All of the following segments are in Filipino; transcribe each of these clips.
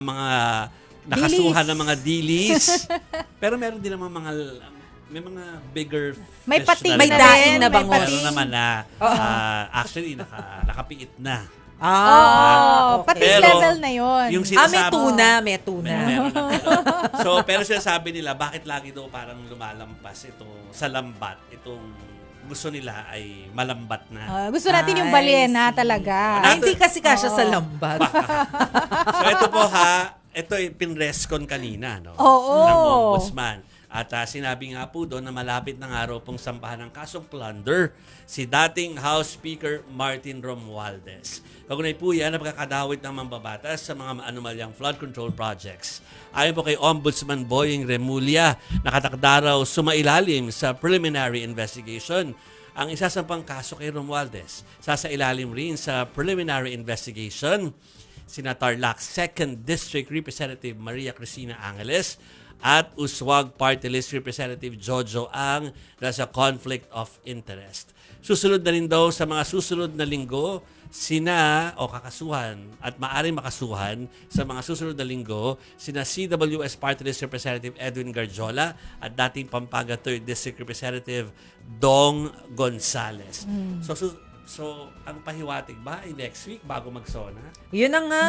mga nakasuhan ng mga dilis. Pero meron din naman may mga bigger May fish pating na May rin. daing na May bangos. Meron naman na actually nakapiit na. Oh, okay. pating Pero, level na yun. Yung May tuna, may tuna. Meron na. So, pero sinasabi nila, bakit lagi daw parang lumalampas ito sa lambat, itong gusto nila ay malambat na. Gusto natin yung balena talaga. Ay, hindi kasi kasya sa lambat. So, ito po ito ay pinreskon kanina, no? Oo. Ng ombudsman. At sinabi nga po doon na malapit na nga raw pong sampahan ng kasong plunder si dating House Speaker Martin Romualdez. Kagunay po yan na pagkakadawit ng mambabatas sa mga anomalyang flood control projects. Ayon po kay Ombudsman Boying Remulla, nakatakda raw sumailalim sa preliminary investigation ang isasampang kaso kay Romualdez. Sasailalim rin sa preliminary investigation sina Tarlac 2nd District Representative Maria Cristina Angeles at Uswag Party List Representative Jojo Ang sa conflict of interest. Susunod na rin daw sa mga susunod na linggo kakasuhan at maaaring makasuhan sa mga susunod na linggo sina CWS Party List Representative Edwin Garjola at dating Pampanga 3rd District Representative Dong Gonzales. So, ang pahiwatig ba ay next week bago mag-SONA? Yun na nga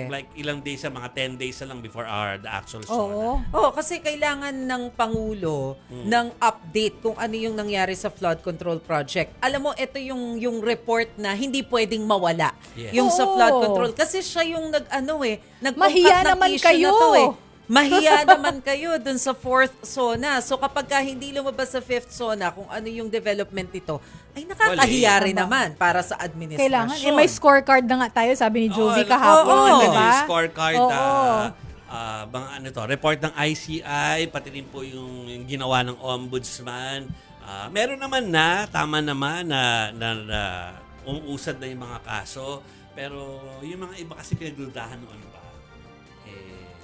Like ilang days, mga 10 days na lang before the actual SONA. Oo. Kasi kailangan ng Pangulo ng update kung ano yung nangyari sa flood control project. Alam mo, ito yung report na hindi pwedeng mawala. Yes. Yung sa flood Oo. control. Kasi siya yung nagpungkat Mahiya ng naman issue kayo. na to Mahiya naman kayo dun sa 4th SONA. So kapag hindi lumabas sa 5th SONA kung ano yung development nito, ay nakakahiya rin naman para sa administrasyon. Kailangan. May scorecard na nga tayo, sabi ni Jovi kahapon. oo. Di ba? May scorecard, Oo. report ng ICI, pati rin po yung ginawa ng ombudsman. Meron naman tama naman na umuusad na yung mga kaso. Pero yung mga iba kasi pinagdudahan noon pa.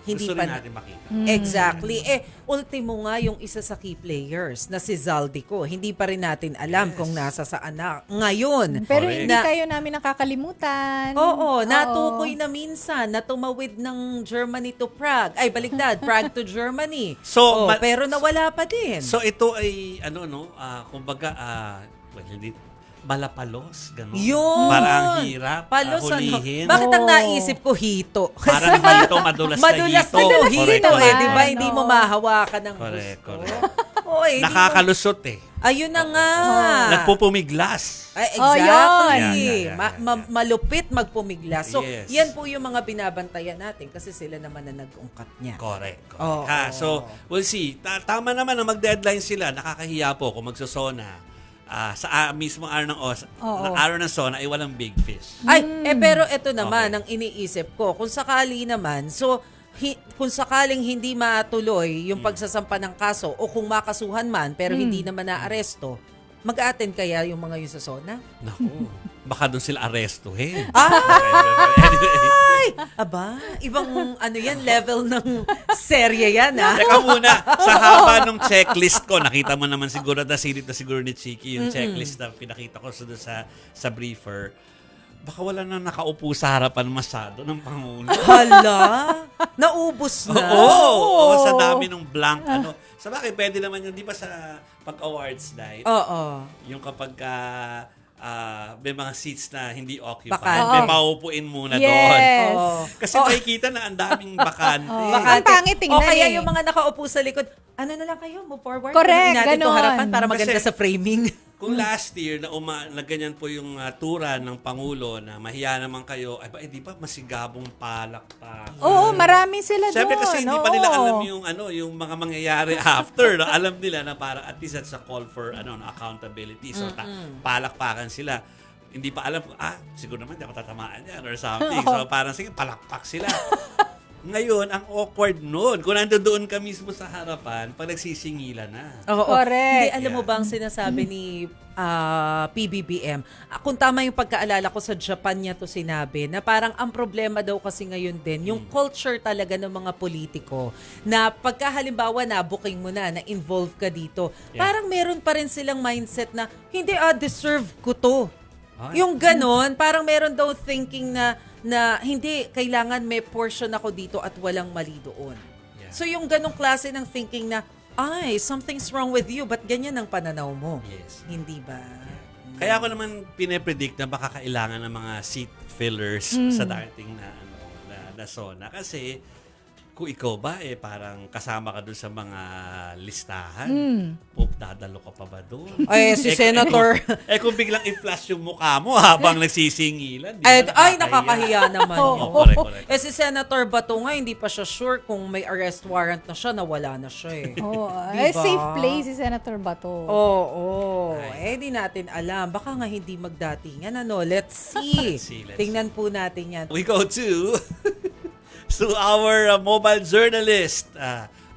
Hindi gusto pa rin natin makita. Exactly. Ultimo nga yung isa sa key players na si Zaldico. Hindi pa rin natin alam kung nasa saan na ngayon. Pero Correct. hindi kayo namin nakakalimutan. Oo, natukoy na minsan na tumawid ng Germany to Prague. Ay, baliktad, Prague to Germany. So, pero nawala pa din. So ito ay kumbaga hindi malapalos, gano'n. Yun. Parang hirap Palos, hulihin. Bakit ang naisip ko hito? Parang hito, madulas na Madulas hito. na hito Correct, eh, correct. di ba? Hindi mo mahahawakan ng Correct, gusto. correct. Oy, Nakakalusot Ayun na nga. Nagpupumiglas. Ay, Oh, exactly. yun. Malupit magpumiglas. So, Yes. yan po yung mga binabantayan natin kasi sila naman na nag-ungkat niya. Correct. Oo. So, we'll see. Tama naman na mag-deadline sila. Nakakahiya po kung magsosona. Sa mismo araw ng SONA ay walang big fish. Ay, pero ito naman Okay. ang iniisip ko. Kung sakali naman, kung sakaling hindi matuloy yung pagsasampa ng kaso o kung makasuhan man pero hindi naman na-aresto, mag-attend kaya yung mga yun sa SONA? Naku, baka doon sila arestuhin. Ay! Aba, ibang level ng serye yan, Teka muna, sa haba ng checklist ko, nakita mo naman siguro, nasilip na siguro ni Chiki yung checklist na pinakita ko sa briefer. Baka wala na nakaupo sa harapan masyado ng Pangulo. Hala! Naubos na. Oo, sa dami ng blank. Sa bakit, pwede naman yun, di ba sa pag-awards night, Oo. yung kapag may mga seats na hindi occupied, Bakante. may maupuin muna doon. Yes. Oo. Kasi makikita na ang daming bakante. Ang pangit tingnan O kaya eh. yung mga nakaupo sa likod, ano na lang kayo, move forward. Correct, Gawin natin to ganon. harapan para maganda Kasi- sa framing. Kung last year na ganyan po yung tura ng Pangulo na mahiya naman kayo, ay di ba masigabong palakpak? Oo, marami sila doon. Siyempre kasi hindi pa nila Oo. alam yung mga mangyayari after. No? Alam nila na para at least that's a call for accountability. So palakpakan sila. Hindi pa alam, siguro naman hindi ako tatamaan yan or something. So parang sige, palakpak sila. Ngayon, ang awkward noon, kung nandoon ka mismo sa harapan, pag nagsisingilan na. Oo. Correct. Hindi, alam mo ba ang sinasabi ni PBBM? Kung tama yung pagkaalala ko, sa Japan niya to sinabi, na parang ang problema daw kasi ngayon din, yung culture talaga ng mga politiko, na pagka halimbawa na booking mo na-involve ka dito, parang meron pa rin silang mindset na, hindi, deserve ko to. Ay. Yung ganon, parang meron daw thinking na na hindi, kailangan may portion ako dito at walang mali doon. Yeah. So yung ganong klase ng thinking na, ay, something's wrong with you, but ganyan ang pananaw mo? Yes. Hindi ba? Kaya ako naman pinipredict na baka kailangan ng mga seat fillers sa dating na zona. Kasi kung ikaw ba, parang kasama ka doon sa mga listahan, dadalo ka pa ba doon? Ay, si Senator. Kung biglang i-flash yung mukha mo habang nagsisingilan. Ay, nakakahiya naman Oo. yun. Correct. Si Senator Bato nga, hindi pa siya sure kung may arrest warrant na siya, nawala na siya eh. Oh, Diba? safe place si Senator Bato. Oo. Di natin alam. Baka nga hindi magdatingan. Let's see. Let's Tingnan po natin yan. We go to our mobile journalist,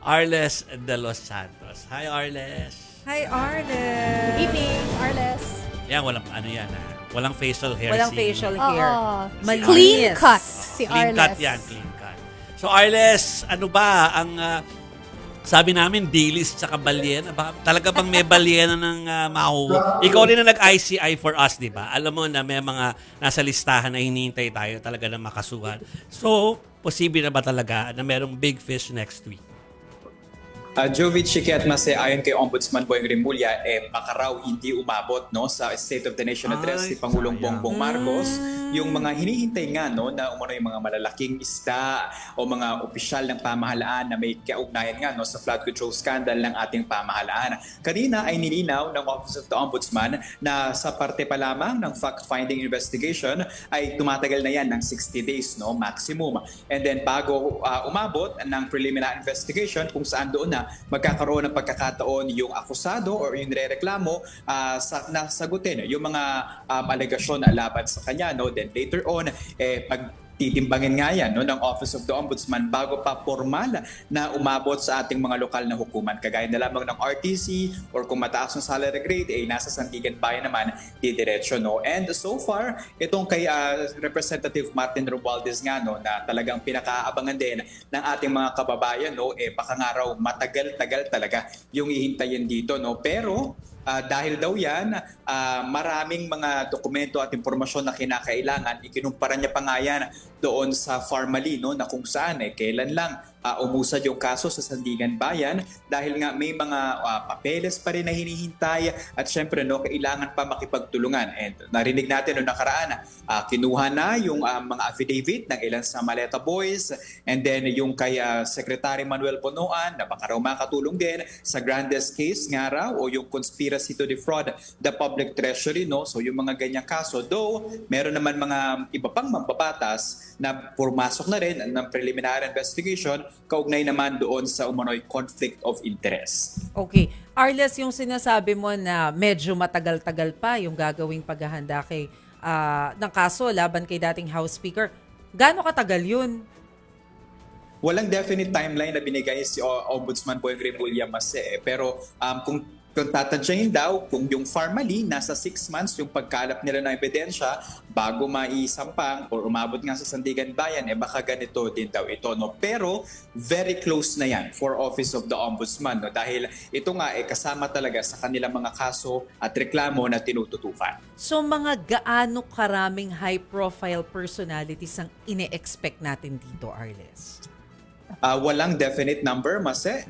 Arles de los Santos. Hi, Arles. Hi, Good Arlen. evening, Arles. Yan, walang facial hair. Walang facial hair. Malinis. Clean cut si Clean Arles. cut yan, clean cut. So, Arles, ano ba ang sabi namin, dilis tsaka balyena? Talaga bang may balyena ng mahuhuli? Ikaw rin na nag-ICI for us, di ba? Alam mo na may mga nasa listahan na hinihintay tayo talaga na makasuhan. So, posible na ba talaga na merong big fish next week? Jovic Chiqui at Mase, ayon kay Ombudsman Boyeng Rimulya, baka raw hindi umabot sa State of the Nation Address si Pangulong sayang. Bongbong Marcos yung mga hinihintay nga na umano yung mga malalaking isda o mga opisyal ng pamahalaan na may kaugnayan nga sa flood control scandal ng ating pamahalaan. Kanina ay nilinaw ng Office of the Ombudsman na sa parte pa lamang ng fact-finding investigation ay tumatagal na yan ng 60 days maximum. And then bago umabot ng preliminary investigation kung saan doon na magkakaroon ng pagkakataon yung akusado or yung nirereklamo na sagutin yung mga alegasyon na laban sa kanya. Then later on, pagtitimbangin nga yan ng Office of the Ombudsman bago pa formal na umabot sa ating mga lokal na hukuman. Kagaya na lamang ng RTC or kung mataas ng salary grade, nasa Sandigan Bayan naman, didiretso. And so far, itong kay Representative Martin Romualdez nga na talagang pinakaabangan din ng ating mga kababayan, baka nga raw matagal-tagal talaga yung ihintayin dito. Pero dahil daw yan, maraming mga dokumento at impormasyon na kinakailangan, ikinumpara niya pa nga yan doon sa Farmally, na kung saan kailan lang umusad yung kaso sa Sandigan Bayan dahil nga may mga papeles pa rin na hinihintay at syempre kailangan pa makipagtulungan. And narinig natin noong nakaraan, kinuha na yung mga affidavit ng ilan sa Maleta Boys and then yung kay Secretary Manuel Bonoan na baka raw makatulong din sa grandest case nga raw o yung conspiracy to defraud the public treasury. So yung mga ganyang kaso, though meron naman mga iba pang mambabatas na pumasok na rin ng preliminary investigation kaugnay naman doon sa umano'y conflict of interest. Okay. Arles, yung sinasabi mo na medyo matagal-tagal pa yung gagawing paghahanda ng kaso laban kay dating House Speaker, gaano katagal yun? Walang definite timeline na binigay si Ombudsman Boyeng Rimulya Mase. Pero kung tatadyain daw, kung yung Farmally, nasa 6 months yung pagkalap nila ng ebidensya bago maisampang o umabot nga sa Sandigan Bayan, baka ganito din daw ito. Pero very close na yan for Office of the Ombudsman. Dahil ito nga kasama talaga sa kanilang mga kaso at reklamo na tinututukan. So mga gaano karaming high-profile personalities ang ine-expect natin dito, Arles? Walang definite number, Mase,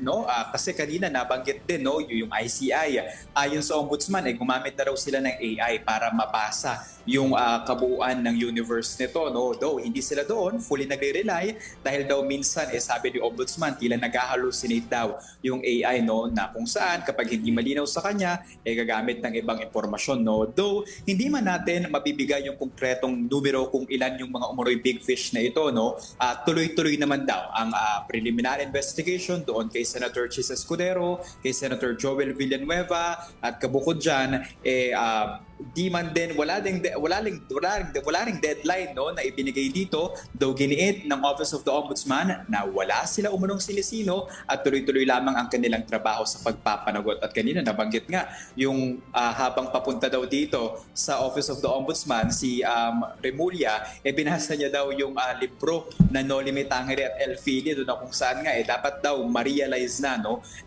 kasi kanina nabanggit din yung ICI. Ayon sa Ombudsman, gumamit na raw sila ng AI para mabasa yung kabuuan ng universe nito. Though hindi sila doon fully nagre-rely dahil daw minsan sabi ni Ombudsman tila nag-hallucinate daw yung AI na kung saan kapag hindi malinaw sa kanya gagamit ng ibang impormasyon. Though hindi man natin mabibigay yung konkretong numero kung ilan yung mga umuroy big fish na ito. Tuloy-tuloy naman daw ang preliminary investigation doon kay Senator Chis Escudero, kay Senator Joel Villanueva at kabukod dyan, di man din wala ring deadline na ibinigay dito, though giniit ng Office of the Ombudsman na wala sila umunong sinisino at tuloy-tuloy lamang ang kanilang trabaho sa pagpapanagot. At kanina nabanggit nga yung habang papunta daw dito sa Office of the Ombudsman si Rimulya, binasa niya daw yung libro na No Limit Tangere at El Fili, doon na kung saan nga dapat daw ma-realize na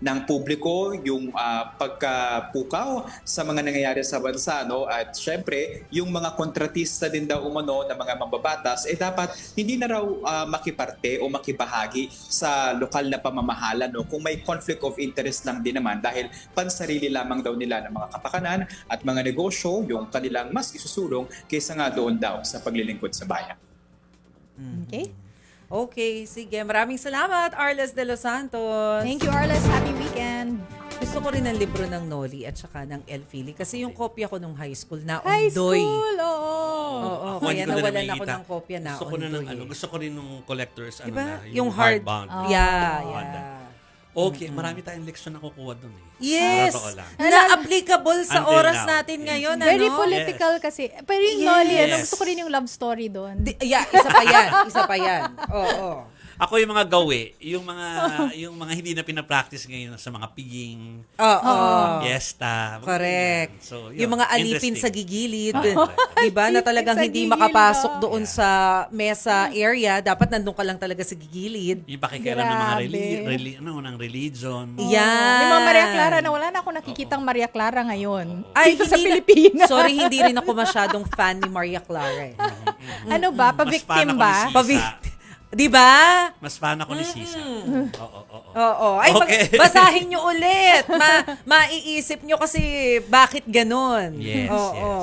ng publiko yung pagkapukaw sa mga nangyayari sa bansa daw at syempre yung mga kontratista din daw umano ng mga mambabatas dapat hindi na raw makiparte o makibahagi sa lokal na pamamahala no kung may conflict of interest lang din naman dahil pansarili lamang daw nila ng mga kapakanan at mga negosyo yung kanilang mas isusulong kaysa nga doon daw sa paglilingkod sa bayan. Okay? Okay, sige. Maraming salamat, Arles de los Santos. Thank you, Arles. Happy weekend. Gusto ko rin ang libro ng Noli at saka ng El Fili kasi yung kopya ko nung high school na High ondoy. school, oo. Oo, Ako, kaya hindi ko na nawalan ako nakikita. ng kopya na Gusto ko na ng ondoy. gusto ko rin nung collectors Diba? na, Yung hard. hardbound. Yeah. Okay, marami tayong leksyon na kukuha doon eh. Yes! Totoo lang. Na-applicable sa Until oras now. natin ngayon, Very ano? political kasi. Pero yung Noli, Yes. gusto ko rin yung love story doon. Yeah, isa pa yan. Isa pa yan. Oo. Ako yung mga gawi, yung mga hindi na pinapractice ngayon sa mga piging, Oo. fiesta. mga Correct. ganyan. So, yun, Yung mga alipin sa interesting. gigilid, Correct. 'di ba? Na talagang Sa hindi gigilid, makapasok oh. doon sa mesa area, dapat nandun ka lang talaga sa gigilid. Yung pakikialam ng mga Grabe. ng religion. Yan. Yung mga Maria Clara na wala na ako nakikitang Maria Clara ngayon. Ay, Dito sa hindi na- Pilipinas. Sorry, hindi rin ako masyadong fan ni Maria Clara. Ano ba? Mas fan Pa-victim ako ba? ni Sisa. Di ba? Mas fan ako ni Sisa. Oo. Oo. Ay, Okay. basahin nyo ulit. Maiisip nyo kasi bakit ganun. Yes, Oo. yes.